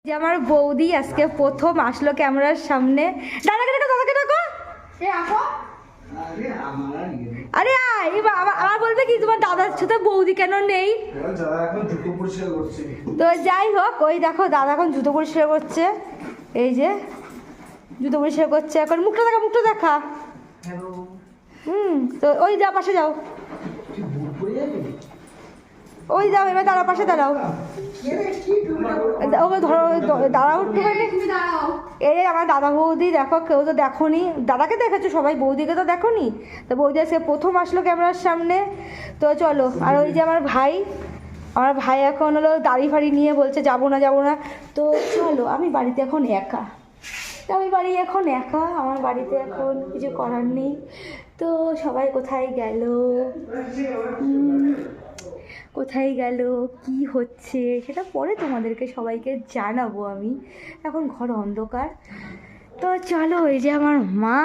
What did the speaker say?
যে আমার বৌদি আজকে প্রথম আসলো ক্যামেরার সামনে। দাদাকে ডাকো। আরে আমার বলবে কি তোমার দাদার সাথে বৌদি কেন নেই? তো যাই হোক, ওই দেখো দাদা এখন জুতো পরিষ্কার করছে। এই যে জুতো পরিষ্কার করছে এখন। মুখটা দেখা। তো ওই যাও, পাশে যাও। ওই যাও, এবার দাঁড়াও, পাশে দাঁড়াও। ওকে ধরো, দাঁড়াও একটুখানি। এই আমার দাদা বৌদি দেখো, কেউ তো দেখোনি। দাদাকে দেখেছো সবাই, বৌদিকে তো দেখোনি। তো বৌদি আজকে প্রথম আসলো ক্যামেরার সামনে। তো চলো। আর ওই যে আমার ভাই এখন হলো দাড়ি ফাড়ি নিয়ে বলছে যাবো না। তো চলো, আমি বাড়িতে এখন একা। আমার বাড়িতে এখন কিছু করার নেই। তো সবাই কোথায় গেল কি হচ্ছে সেটা পরে তোমাদেরকে সবাইকে জানাবো আমি। এখন ঘর অন্ধকার। তো চলো, এই যে আমার মা।